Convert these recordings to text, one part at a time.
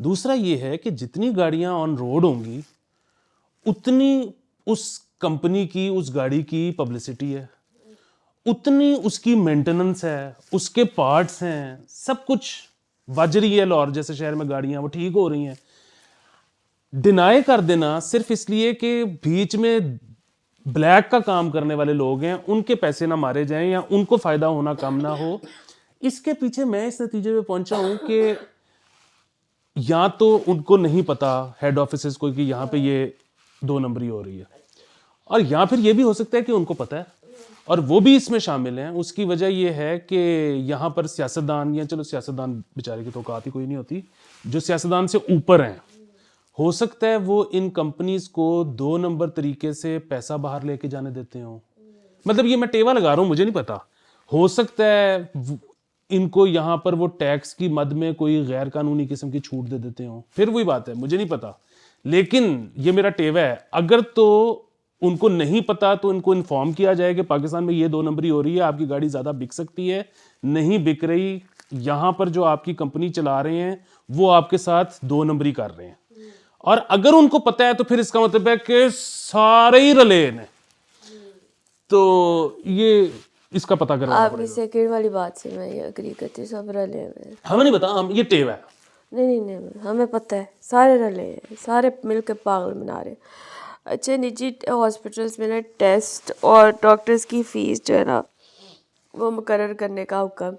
دوسرا یہ ہے کہ جتنی گاڑیاں آن روڈ ہوں گی اتنی اس کمپنی کی اس گاڑی کی پبلسٹی ہے, اتنی اس کی مینٹیننس ہے, اس کے پارٹس ہیں, سب کچھ بج رہی ہے. لاہور جیسے شہر میں گاڑیاں وہ ٹھیک ہو رہی ہیں. ڈینائی کر دینا صرف اس لیے کہ بیچ میں بلیک کا کام کرنے والے لوگ ہیں ان کے پیسے نہ مارے جائیں یا ان کو فائدہ ہونا کم نہ ہو, اس کے پیچھے میں اس نتیجے پہ پہنچا ہوں کہ یا تو ان کو نہیں پتا ہیڈ آفیسز کو کہ یہاں پہ یہ 2 نمبری ہو رہی ہے, اور یا پھر یہ بھی ہو سکتا ہے کہ ان کو پتا ہے اور وہ بھی اس میں شامل ہیں. اس کی وجہ یہ ہے کہ یہاں پر سیاستدان, یا چلو سیاستدان بیچارے کی تو اوقات ہی کوئی نہیں ہوتی, جو سیاستدان سے اوپر ہیں ہو سکتا ہے وہ ان کمپنیز کو 2 نمبر طریقے سے پیسہ باہر لے کے جانے دیتے ہوں. مطلب یہ میں ٹیوا لگا رہا ہوں, مجھے نہیں پتا, ہو سکتا ہے ان کو یہاں پر وہ ٹیکس کی مد میں کوئی غیر قانونی قسم کی چھوٹ دے دیتے ہوں, پھر وہی بات ہے, مجھے نہیں پتا. لیکن یہ میرا ٹیوا ہے, اگر تو ان کو نہیں پتا تو ان کو انفارم کیا جائے کہ پاکستان میں یہ 2 نمبری ہو رہی ہے, آپ کی گاڑی زیادہ بک سکتی ہے, نہیں بک رہی, یہاں پر جو آپ کی کمپنی چلا رہے ہیں وہ آپ کے ساتھ 2 نمبری کر رہے ہیں. اور اگر ان کو پتا ہے تو پھر اس کا مطلب ہے کہ سارے ہی رلے ہیں, تو یہ اس کا پتہ کرنا آپ کی سیکنڈ والی بات سے میں یہ اگری کرتی ہوں, سب رلے ہوئے. ہمیں نہیں پتا, ہم یہ ٹیوا ہے. نہیں, ہمیں پتہ ہے سارے رلے ہیں, سارے مل کے پاگل بنا رہے. اچھا, نجی ہاسپٹلس میں نا ٹیسٹ اور ڈاکٹرز کی فیس جو ہے نا وہ مقرر کرنے کا حکم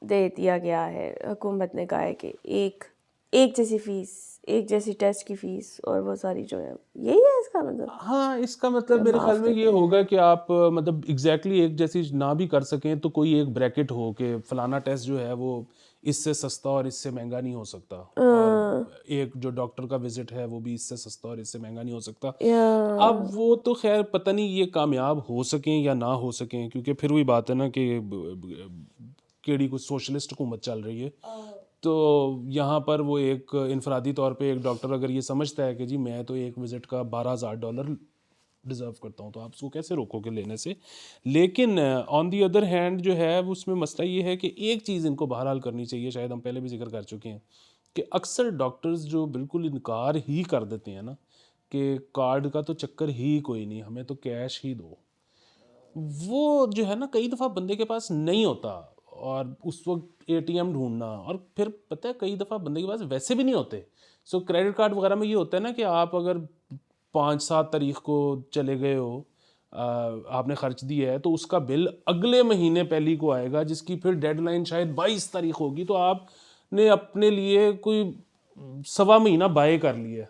دے دیا گیا ہے. حکومت نے کہا ہے کہ ایک جیسی فیس, ایک جیسی ٹیسٹ کی فیس, اور وہ ساری جو ہے, یہی ہے اس کا مطلب. ہاں, اس کا مطلب میرے خیال میں یہ ہوگا کہ آپ مطلب ایگزیکٹلی ایک جیسی نہ بھی کر سکیں تو کوئی ایک بریکٹ ہو کہ فلانا ٹیسٹ جو ہے وہ اس سے سستا اور اس سے مہنگا نہیں ہو سکتا, اور ایک جو ڈاکٹر کا وزٹ ہے وہ بھی اس سے سستا اور اس سے مہنگا نہیں ہو سکتا. اب وہ تو خیر پتہ نہیں یہ کامیاب ہو سکیں یا نہ ہو سکیں, کیونکہ پھر وہی بات ہے نا کہ کیڑی کوئی سوشلسٹ حکومت چل رہی ہے, تو یہاں پر وہ ایک انفرادی طور پہ ایک ڈاکٹر اگر یہ سمجھتا ہے کہ جی میں تو ایک وزٹ کا $12,000 ڈیزرو کرتا ہوں, تو آپ اس کو کیسے روکو گے لینے سے. لیکن آن دی ادر ہینڈ جو ہے اس میں مسئلہ یہ ہے کہ ایک چیز ان کو بہرحال کرنی چاہیے, شاید ہم پہلے بھی ذکر کر چکے ہیں, کہ اکثر ڈاکٹرز جو بالکل انکار ہی کر دیتے ہیں نا کہ کارڈ کا تو چکر ہی کوئی نہیں, ہمیں تو کیش ہی دو, وہ جو ہے نا کئی دفعہ بندے کے پاس نہیں ہوتا, اور اس وقت اے ٹی ایم ڈھونڈنا, اور پھر پتہ ہے کئی دفعہ بندے کے پاس ویسے بھی نہیں ہوتے. سو کریڈٹ کارڈ وغیرہ میں یہ ہوتا ہے نا کہ آپ اگر 5-7 تاریخ کو چلے گئے ہو, آپ نے خرچ دیا ہے, تو اس کا بل اگلے مہینے پہلی کو آئے گا, جس کی پھر ڈیڈ لائن شاید 22 تاریخ ہوگی, تو آپ نے اپنے لیے کوئی 1.25 مہینہ بائے کر لیا,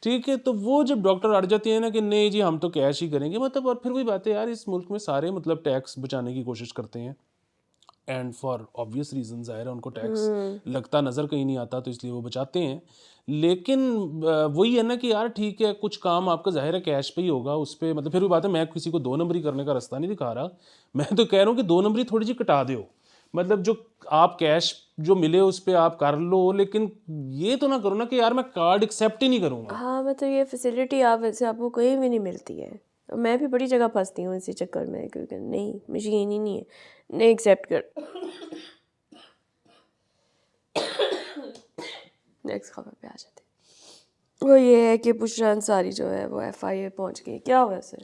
ٹھیک ہے. تو وہ جب ڈاکٹر اڑ جاتے ہیں نا کہ نہیں جی ہم تو کیش ہی کریں گے, مطلب, اور پھر وہی بات ہے یار, اس ملک میں سارے مطلب ٹیکس بچانے کی کوشش کرتے ہیں, اینڈ فار آبویس ریزن, ظاہر ہے ان کو ٹیکس لگتا نظر کہیں نہیں آتا تو اس لیے وہ بچاتے ہیں. لیکن وہی ہے نا کہ یار ٹھیک ہے, کچھ کام آپ کا ظاہر ہے کیش پہ ہی ہوگا, اس پہ مطلب پھر وہ بات ہے, میں کسی کو 2 نمبری کرنے کا راستہ نہیں دکھا رہا, میں تو کہہ رہا ہوں کہ 2 نمبری تھوڑی سی کٹا دو, مطلب جو آپ کیش جو ملے اس پہ آپ کر لو, لیکن یہ تو نہ کرو نا کہ یار میں کارڈ ایکسیپٹ ہی نہیں کروں گا. ہاں, میں تو یہ فیسلٹی آپ ویسے آپ کو کہیں بھی نہیں ملتی ہے, میں بھی بڑی جگہ پھنستی ہوں اسی چکر میں, کیونکہ نہیں مشین ہی نہیں ہے, نہیں ایکسیپٹ کر. نیکسٹ خبر پہ آ جاتے ہیں, وہ یہ ہے کہ بشریٰ انصاری جو ہے وہ FIA پہنچ گئی. کیا ہوا اسے؟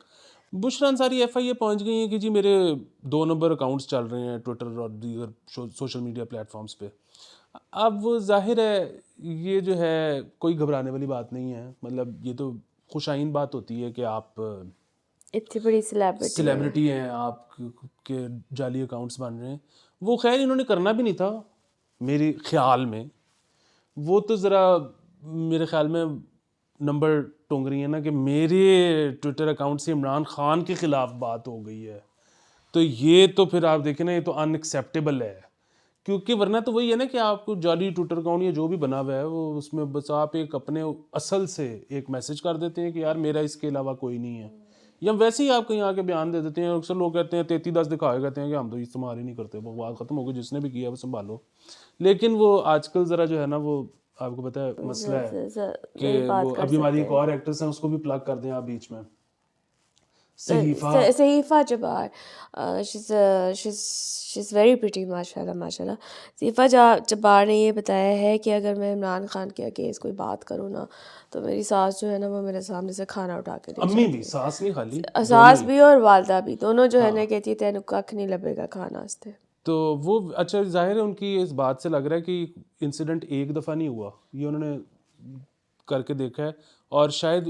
بشریٰ انصاری FIA پہنچ گئی ہیں کہ جی میرے 2 نمبر اکاؤنٹس چل رہے ہیں ٹویٹر اور دیگر سوشل میڈیا پلیٹ فارمز پہ. اب ظاہر ہے یہ جو ہے کوئی گھبرانے والی بات نہیں ہے, مطلب یہ تو خوشائن بات ہوتی ہے کہ آپ اتنی بڑی سیلیبریٹی ہیں, آپ کے جعلی اکاؤنٹس بن رہے ہیں. وہ خیر انہوں نے کرنا بھی نہیں تھا میرے خیال میں, وہ تو ذرا میرے خیال میں نمبر ٹونگ رہی ہیں نا کہ میرے ٹویٹر اکاؤنٹ سے عمران خان کے خلاف بات ہو گئی ہے, تو یہ تو پھر آپ دیکھیں نا یہ تو ان ایکسیپٹیبل ہے, کیونکہ ورنہ تو وہی ہے نا کہ آپ کو جعلی ٹویٹر اکاؤنٹ یا جو بھی بنا ہوا ہے وہ اس میں بس آپ ایک اپنے اصل سے ایک میسج کر دیتے ہیں کہ یار میرا اس کے علاوہ کوئی نہیں ہے, یا ویسے ہی آپ کہیں آ کے بیان دے دیتے ہیں. اکثر لوگ کہتے ہیں 3310 دکھائے کہتے ہیں کہ ہم تو استعمال ہی نہیں کرتے, وہ بات ختم ہو گئی, جس نے بھی کیا وہ سنبھالو. لیکن وہ آج کل ذرا جو ہے نا وہ آپ کو پتہ ہے مسئلہ ہے کہ وہ ابھی ہماری ایک اور ایکٹریس ہیں اس کو بھی پلگ کر دیں آپ بیچ میں, صحیفہ جبار, she's very pretty ماشاء اللہ. صحیفہ جبار نے یہ بتایا ہے کہ اگر میں عمران خان کے اگینسٹ کوئی بات کروں نا تو میری ساس جو ہے نا وہ میرے سامنے سے کھانا اٹھا کے امی بھی, ساس نہیں خالی, ساس بھی اور والدہ بھی, دونوں جو ہے نا کہتی ہے تینوں کھ نہیں لبے گا کھانا واسطے. تو وہ اچھا ظاہر ہے ان کی اس بات سے لگ رہا ہے کہ انسیڈنٹ ایک دفعہ نہیں ہوا, یہ انہوں نے کر کے دیکھا ہے, اور شاید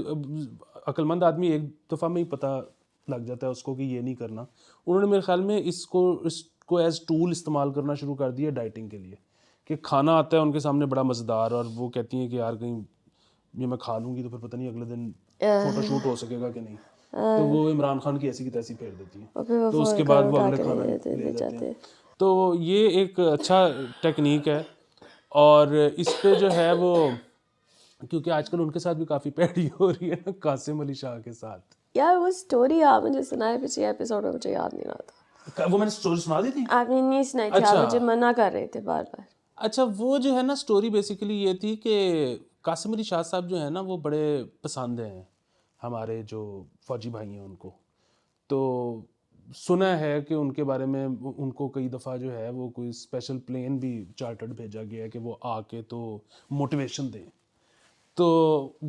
عقل مند آدمی ایک دفعہ میں ہی پتہ لگ جاتا ہے اس کو کہ یہ نہیں کرنا. انہوں نے میرے خیال میں اس کو ایز ٹول استعمال کرنا شروع کر دیا ڈائٹنگ کے لیے, کہ کھانا آتا ہے ان کے سامنے بڑا مزیدار, اور وہ کہتی ہیں کہ یار کہیں یہ میں کھا لوں گی تو پھر پتہ نہیں اگلے دن فوٹو شوٹ ہو سکے گا کہ نہیں, تو وہ عمران خان کی ایسی کی تیسی پھیر دیتی ہیں, تو اس کے بعد وہ اگلے کھانا لے جاتے ہیں. تو یہ ایک اچھا ٹیکنیک ہے, اور اس پہ جو ہے وہ, کیونکہ آج کل ان کے ساتھ بھی کافی پیڑی ہو رہی ہے نا قاسم علی شاہ کے ساتھ. یار وہ اسٹوری آپ مجھے سنائے پچھلے ایپیسوڈ میں, مجھے یاد نہیں رہا تھا. وہ میں نے اسٹوری سنا دی تھی, آپ نے نہیں سنائی تھی, آپ مجھے منع کر رہے تھے بار بار. اچھا وہ جو ہے نا اسٹوری بیسیکلی یہ تھی کہ قاسم علی شاہ صاحب جو ہیں نا وہ بڑے پسند ہیں ہمارے جو فوجی بھائی ہیں ان کو. تو سنا ہے کہ ان کے بارے میں ان کو کئی دفعہ جو ہے وہ کوئی اسپیشل پلین بھی چارٹرڈ بھیجا گیا ہے کہ وہ آ کے تو موٹیویشن دیں. تو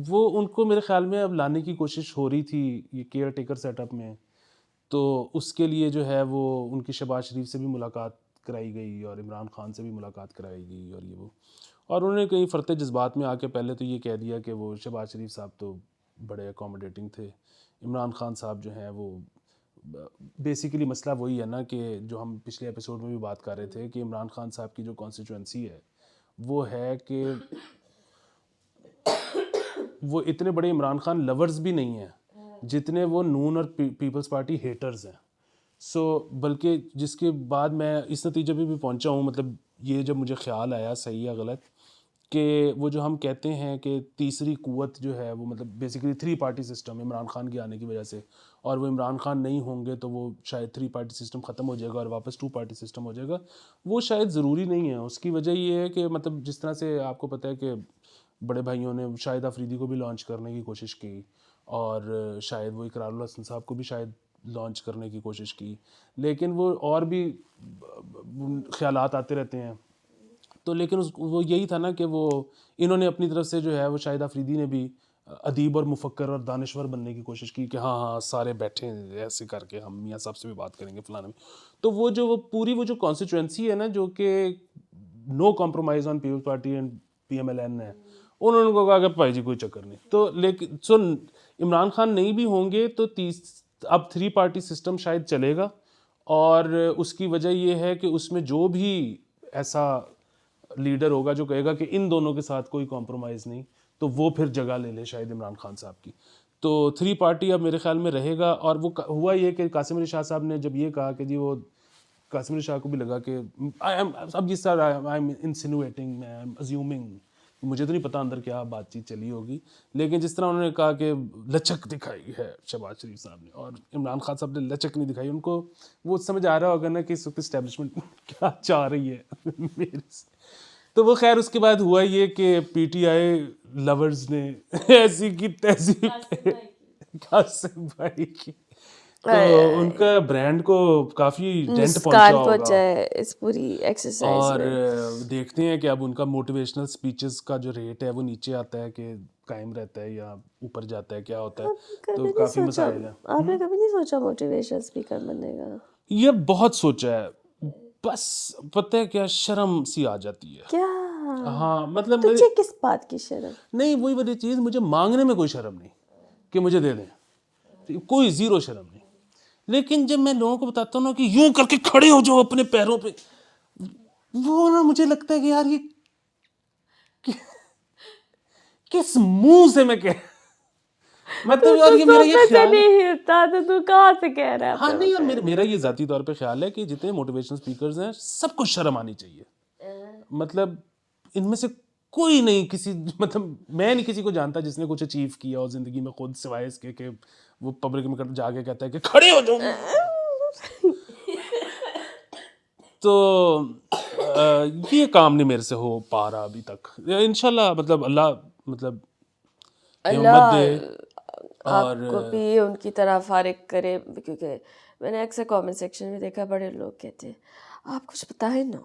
وہ ان کو میرے خیال میں اب لانے کی کوشش ہو رہی تھی یہ کیئر ٹیکر سیٹ اپ میں, تو اس کے لیے جو ہے وہ ان کی شہباز شریف سے بھی ملاقات کرائی گئی اور عمران خان سے بھی ملاقات کرائی گئی, اور یہ وہ, اور انہوں نے کئی فرتے جذبات میں آ کے پہلے تو یہ کہہ دیا کہ وہ شہباز شریف صاحب تو بڑے اکوموڈیٹنگ تھے, عمران خان صاحب جو ہیں وہ بیسیکلی مسئلہ وہی ہے نا کہ جو ہم پچھلے ایپیسوڈ میں بھی بات کر رہے تھے کہ عمران خان صاحب کی جو کانسٹیچوئنسی ہے وہ ہے کہ وہ اتنے بڑے عمران خان لورز بھی نہیں ہیں جتنے وہ نون اور پیپلز پارٹی ہیٹرز ہیں. بلکہ جس کے بعد میں اس نتیجے پہ بھی پہنچا ہوں, مطلب یہ جب مجھے خیال آیا صحیح یا غلط, کہ وہ جو ہم کہتے ہیں کہ تیسری قوت جو ہے وہ مطلب basically 3 party system Imran Khan کے آنے کی وجہ سے, اور وہ عمران خان نہیں ہوں گے تو وہ شاید 3 پارٹی سسٹم ختم ہو جائے گا اور واپس 2 پارٹی سسٹم ہو جائے گا, وہ شاید ضروری نہیں ہے. اس کی وجہ یہ ہے کہ مطلب جس طرح سے آپ کو پتہ ہے کہ بڑے بھائیوں نے شاہد آفریدی کو بھی لانچ کرنے کی کوشش کی, اور شاید وہ اقرار الحسن صاحب کو بھی شاید لانچ کرنے کی کوشش کی, لیکن وہ اور بھی خیالات آتے رہتے ہیں. تو لیکن وہ یہی تھا نا کہ وہ انہوں نے اپنی طرف سے جو ہے وہ شاہد آفریدی نے بھی ادیب اور مفکر اور دانشور بننے کی کوشش کی کہ ہاں سارے بیٹھے ہیں ایسے کر کے ہم میاں صاحب سے بھی بات کریں گے فلانا بھی. تو وہ پوری وہ جو کانسٹیچوئنسی ہے نا جو کہ no compromise on Peoples Party and PMLN ہے, انہوں نے کہا کہ بھائی جی کوئی چکر نہیں. تو لیکن عمران خان نہیں بھی ہوں گے تو اب 3 پارٹی سسٹم شاید چلے گا, اور اس کی وجہ یہ ہے کہ اس میں جو بھی ایسا لیڈر ہوگا جو کہے گا کہ ان دونوں کے ساتھ کوئی کمپرومائز نہیں, تو وہ پھر جگہ لے لے شاید عمران خان صاحب کی. تو 3 پارٹی اب میرے خیال میں رہے گا. اور وہ ہوا یہ کہ قاسم علی شاہ صاحب نے جب یہ کہا کہ جی وہ قاسم علی شاہ کو بھی لگا کہ اب جس طرح آئی ایم انسینویٹنگ, میں آئی ایم ازیومنگ, مجھے تو نہیں پتا اندر کیا بات چیت چلی ہوگی, لیکن جس طرح انہوں نے کہا کہ لچک دکھائی ہے شہباز شریف صاحب نے اور عمران خان صاحب نے لچک نہیں دکھائی, ان کو وہ سمجھ آ رہا ہوگا نا کہ اس وقت اسٹیبلشمنٹ کیا چاہ رہی ہے میرے سے. تو وہ خیر اس کے بعد ہوا یہ کہ PTI لورز نے ایسی کی تہذیب قاسم بھائی کی, تو ان کا برانڈ کو کافی ڈینٹ پہنچا ہے اس پوری ایکسرسائز. اور دیکھتے ہیں کہ اب ان کا موٹیویشنل سپیچز کا جو ریٹ ہے وہ نیچے آتا ہے کہ قائم رہتا ہے یا اوپر جاتا ہے, کیا ہوتا ہے, تو کافی مسائل ہیں. آپ نے کبھی نہیں سوچا موٹیویشن اسپیکر بننے کا؟ یہ بہت سوچا ہے, بس پتہ ہے کیا شرم سی آ جاتی ہے. کیا؟ ہاں مطلب تجھے کس بات کی شرم؟ نہیں وہی والی چیز, مجھے مانگنے میں کوئی شرم نہیں کہ مجھے دے دیں, کوئی زیرو شرم نہیں. لیکن جب میں لوگوں کو بتاتا ہوں نا کہ یوں کر کے کھڑے ہو جاؤ اپنے پیروں پہ, وہ نا مجھے لگتا ہے کہ یار یہ کس منہ سے میں کہہ مطلب, اور یہ میرا یہ خیال نہیں ہوتا تو تو کہاں سے کہہ رہا ہے؟ ہاں نہیں, اور میرا یہ ذاتی طور پہ خیال ہے کہ جتنے موٹیویشنل اسپیکرز ہیں سب کو شرم آنی چاہیے. مطلب ان میں سے کوئی نہیں کسی, مطلب میں نہیں کسی کو جانتا جس نے کچھ اچیو کیا ہو زندگی میں خود, سوائے اس کے کہ وہ پبلک میں جا کے کہتا ہے کہ کھڑے ہو جاؤ. تو یہ کام نہیں میرے سے ہو پا رہا ابھی تک. انشاءاللہ مطلب اللہ مطلب ہمت دے, آپ کو بھی ان کی طرح فارغ کرے. کیونکہ میں نے اکثر کامنٹ سیکشن میں دیکھا بڑے لوگ کہتے ہیں آپ کچھ بتائیں نا,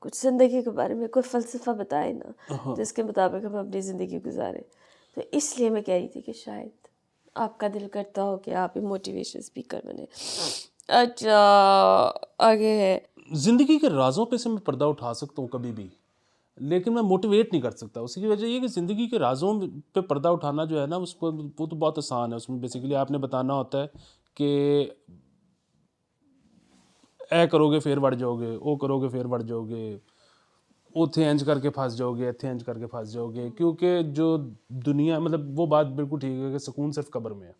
کچھ زندگی کے بارے میں کوئی فلسفہ بتائیں نا جس کے مطابق ہم اپنی زندگی گزاریں. تو اس لیے میں کہہ رہی تھی کہ شاید آپ کا دل کرتا ہو کہ آپ بھی موٹیویشن اسپیکر بنے. اچھا آگے ہے, زندگی کے رازوں پہ سے میں پردہ اٹھا سکتا ہوں کبھی بھی, لیکن میں موٹیویٹ نہیں کر سکتا. اسی کی وجہ یہ کہ زندگی کے رازوں پہ پردہ اٹھانا جو ہے نا اس کو وہ تو بہت آسان ہے. اس میں بیسیکلی آپ نے بتانا ہوتا ہے کہ اے کرو گے پھر وڑ جاؤ گے, او کرو گے پھر وڑ جاؤ گے, اوتھے انج کر کے پھنس جاؤ گے, ایتھے انج کر کے پھنس جاؤ گے. کیونکہ جو دنیا مطلب وہ بات بالکل ٹھیک ہے کہ سکون صرف قبر میں ہے.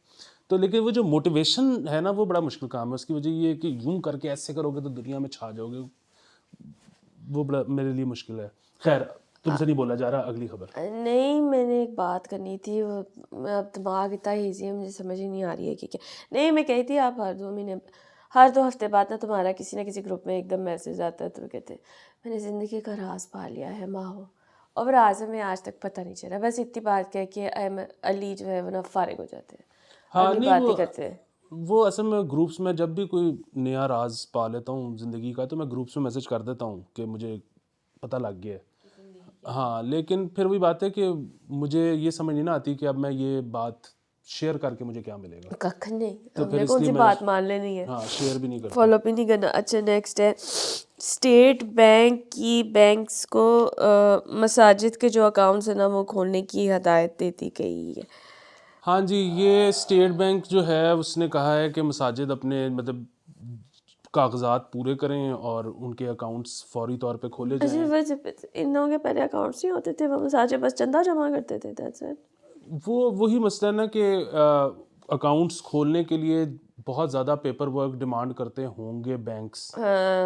تو لیکن وہ جو موٹیویشن ہے نا وہ بڑا مشکل کام ہے. اس کی وجہ یہ ہے کہ یوں کر کے ایسے کرو گے تو دنیا میں چھا جاؤ گے, وہ بڑا میرے لیے مشکل ہے. خیر تم سے نہیں بولا جا رہا, اگلی خبر. نہیں میں نے ایک بات کرنی تھی, وہ اب دماغ اتنا ایزی ہے مجھے سمجھ ہی نہیں آ رہی ہے کہ کیا. نہیں میں کہی تھی آپ ہر 2 ہفتے بعد نا تمہارا کسی نہ کسی گروپ میں ایک دم میسیج آتا ہے تو کہتے ہیں میں نے زندگی کا راز پا لیا ہے ماہو, اور وہ راز میں آج تک پتہ نہیں چلا. بس اتنی بات کہہ کے علی جو ہے وہ نا فارغ ہو جاتے ہیں, اگلی بات ہی کرتے ہیں. وہ اصل میں گروپس میں جب بھی کوئی نیا راز پا لیتا ہوں زندگی کا تو میں گروپس میں میسج کر دیتا ہوں کہ مجھے پتہ لگ گیا ہے. ہاں لیکن پھر وہی بات ہے کہ مجھے یہ سمجھ نہیں نہ آتی کہ اب میں یہ بات شیئر کر کے مجھے کیا ملے گا. ککھ نہیں, ہم نے کون سی بات مان لینی ہے, ہاں شیئر بھی نہیں کرتا, فالو بھی نہیں کرنا. اچھا نیکسٹ ہے, اسٹیٹ بینک کی بینکس کو مساجد کے جو اکاؤنٹس ہیں نا وہ کھولنے کی ہدایت دیتی گئی ہے. ہاں جی, یہ اسٹیٹ بینک جو ہے اس نے کہا ہے کہ مساجد اپنے مطلب کاغذات پورے کریں اور ان کے اکاؤنٹس فوری طور پہ کھولے جائیں. ان لوگوں کے پہلے اکاؤنٹس نہیں ہوتے تھے, وہ مساجد بس چندہ جمع کرتے تھے. That's it. وہی مسئلہ نا کہ اکاؤنٹس کھولنے کے لیے بہت زیادہ پیپر ورک ڈیمانڈ کرتے ہوں گے بینکس,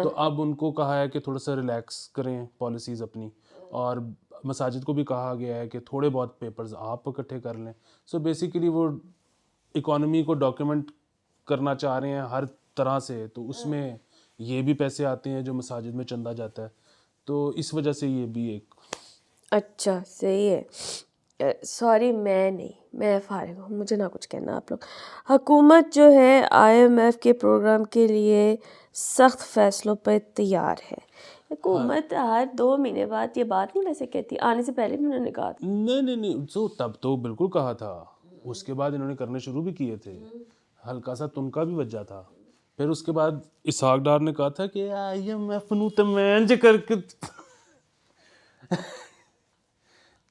تو اب ان کو کہا ہے کہ تھوڑا سا ریلیکس کریں پالیسیز اپنی, اور مساجد کو بھی کہا گیا ہے کہ تھوڑے بہت پیپرز آپ اکٹھے کر لیں. سو بیسیکلی وہ اکانومی کو ڈاکیومنٹ کرنا چاہ رہے ہیں ہر طرح سے, تو اس میں یہ بھی پیسے آتے ہیں جو مساجد میں چندہ جاتا ہے, تو اس وجہ سے یہ بھی ایک. اچھا صحیح ہے. سوری میں نہیں, میں فارغ ہوں, مجھے نہ کچھ کہنا. آپ لوگ حکومت جو ہے IMF کے پروگرام کے لیے سخت فیصلوں پر تیار ہے. حکومت ہر 2 مہینے بعد یہ بات نہیں ویسے کہتی, آنے سے پہلے بھی انہوں نے کہا تھا. نہیں تو تب تو بالکل کہا تھا, اس کے بعد انہوں نے کرنے شروع بھی کیے تھے, ہلکا سا تنکا بھی بجا تھا. پھر اس کے بعد اسحاق ڈار نے کہا تھا کہ IMF نو تے مینج کر کے,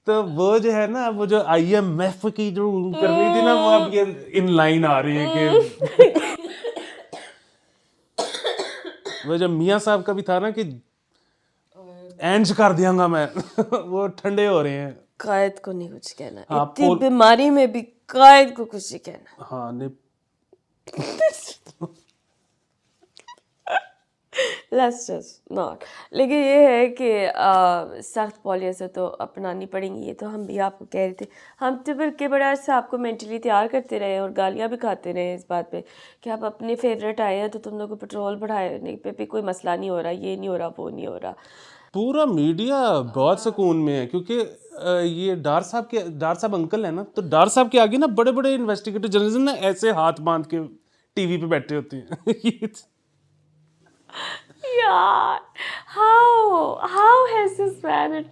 تو وہ جو ہے نا وہ جو IMF کی جو کرنی تھی نا وہ اب یہ ان لائن آ رہی ہے کہ وہ جب میاں صاحب کا بھی تھا نا کہ اینج کر دیا گا میں, وہ ٹھنڈے ہو رہے ہیں. قائد کو نہیں کچھ کہنا, اتنی بیماری میں بھی قائد کو کچھ نہیں کہنا. ہاں لیٹس جسٹ ناٹ. لیکن یہ ہے کہ سخت پالیسیاں تو اپنانی پڑیں گی, یہ تو ہم بھی آپ کو کہہ رہے تھے. ہم تو بلکہ بڑا عرصہ آپ کو مینٹلی تیار کرتے رہے اور گالیاں بھی کھاتے رہے اس بات پہ کہ آپ اپنے فیوریٹ آئے ہیں تو تم لوگ کو پیٹرول بڑھانے پہ بھی کوئی مسئلہ نہیں ہو رہا, یہ نہیں ہو رہا, وہ نہیں ہو رہا. پورا میڈیا بہت سکون میں ہے کیونکہ یہ ڈار صاحب انکل ہیں نا, تو ڈار صاحب کے آگے نا بڑے بڑے انویسٹیگیٹر جرنلسٹ نا ایسے ہاتھ باندھ کے ٹی وی پہ بیٹھے ہوتے ہیں. یار how has this man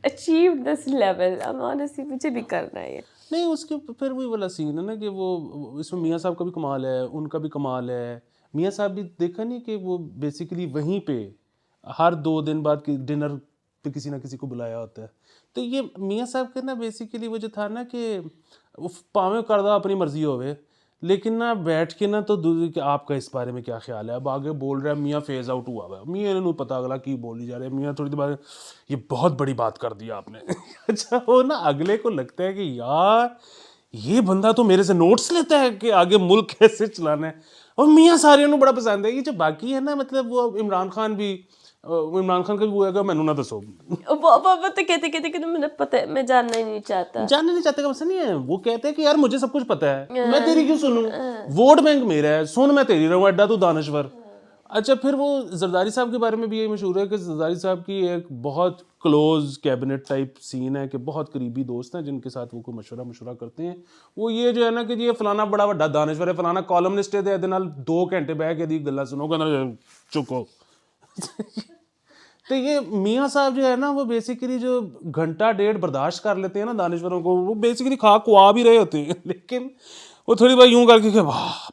achieved this level? honestly مجھے بھی کرنا ہے. نہیں اس کے پھر وہی والا سین ہے نا کہ وہ اس میں میاں صاحب کا بھی کمال ہے, ان کا بھی کمال ہے. میاں صاحب بھی دیکھا نہیں کہ وہ بیسیکلی وہیں پہ ہر 2 دن بعد ڈنر پہ کسی نہ کسی کو بلایا ہوتا ہے. تو یہ میاں صاحب کا نا بیسیکلی وہ جو تھا نا کہ پاویں کردہ اپنی مرضی ہوئے, لیکن نہ بیٹھ کے نا تو کہ آپ کا اس بارے میں کیا خیال ہے. اب آگے بول رہا ہے میاں فیز آؤٹ ہوا ہوا ہے, میاں نے پتہ اگلا کی بولی جا رہے ہیں. میاں تھوڑی دیر بعد یہ بہت بڑی بات کر دی آپ نے. اچھا وہ نا اگلے کو لگتا ہے کہ یار یہ بندہ تو میرے سے نوٹس لیتا ہے کہ آگے ملک کیسے چلانا ہے. اور میاں سارے بڑا پسند ہے. یہ جو باقی ہے نا مطلب وہ عمران خان کا بھی وہ ہے کہ مینوں نہ دسو, وہ تو کہتے کہ مجھے پتہ, میں جاننا ہی نہیں چاہتا. جاننا نہیں چاہتے کا مسئلہ نہیں ہے. وہ کہتے ہیں کہ یار مجھے سب کچھ پتہ ہے, میں تیری کیوں سنوں, ووٹ بینک میرا ہے, سن میں تیری رہوں, ایڈا تو دانشور. اچھا پھر وہ زرداری صاحب کے بارے میں بھی یہی مشہور ہے کہ زرداری صاحب کی ایک بہت کلوز کیبنٹ ٹائپ سین ہے کہ بہت قریبی دوست ہیں جن کے ساتھ وہ کوئی مشورہ کرتے ہیں. وہ یہ جو ہے نا کہ یہ فلانا بڑا وڈا دانشور ہے, فلانا کالمنسٹ ہے, تے نال 2 گھنٹے بہ کے دی گلاں سنو گا نا چکو. تو یہ میاں صاحب جو ہے نا وہ بیسیکلی جو گھنٹہ ڈیڑھ برداشت کر لیتے ہیں نا دانشوروں کو, وہ بیسیکلی کھا کوا بھی رہے ہوتے ہیں, لیکن وہ تھوڑی بار یوں کر کے کہ واہ.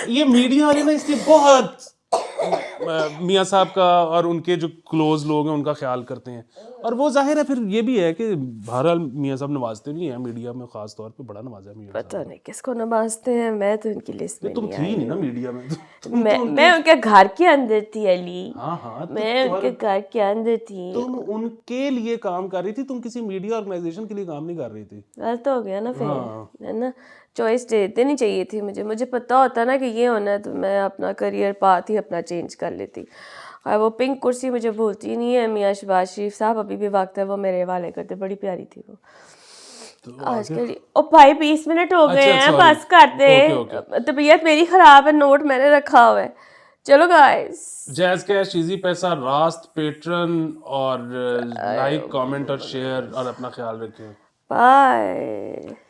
یہ میڈیا والے نا اس لیے بہت میاں صاحب کا اور ان کے جو کلوز لوگ ہیں ان کا خیال کرتے ہیں. اور وہ ظاہر ہے پھر یہ بھی ہے کہ بہرحال میاں صاحب نوازتے نہیں ہیں, میڈیا میں خاص طور پہ بڑا نوازا ہے میاں صاحب. پتہ نہیں کس کو نوازتے ہیں, میں تو ان کی لسٹ میں تم نہیں تھی آئی نہیں نا ہوں. میڈیا میں. میں ان کے گھر کے اندر تھی علی, ہاں ہاں, میں ان کے گھر کے اندر تھی. تم ان کے لیے کام کر رہی تھی, تم کسی میڈیا آرگنائزیشن کے لیے کام نہیں کر رہی تھی. غلط ہو گیا نا پھر, ہے نا. چوائس دے دینی چاہیے تھی مجھے پتہ ہوتا نا کہ یہ ہونا ہے تو میں اپنا کریئر پاتھ ہی اپنا چینج کر لیتی. اور وہ پنک کرسی مجھے بھولتی نہیں ہے. میاں شہباز شریف صاحب ابھی بھی وقت ہے وہ میرے حوالے کرتے, بڑی پیاری تھی وہ. آج کل او بھائی 20 منٹ ہو گئے ہیں, بس کر دے. طبیعت میری خراب ہے, نوٹ میں نے رکھا ہوا ہے. چلو گائز, جیز کیش, ایزی پیسہ, راست, پیٹرن, اور لائک, کامنٹ اور شیئر, اور اپنا خیال رکھیں. بائے.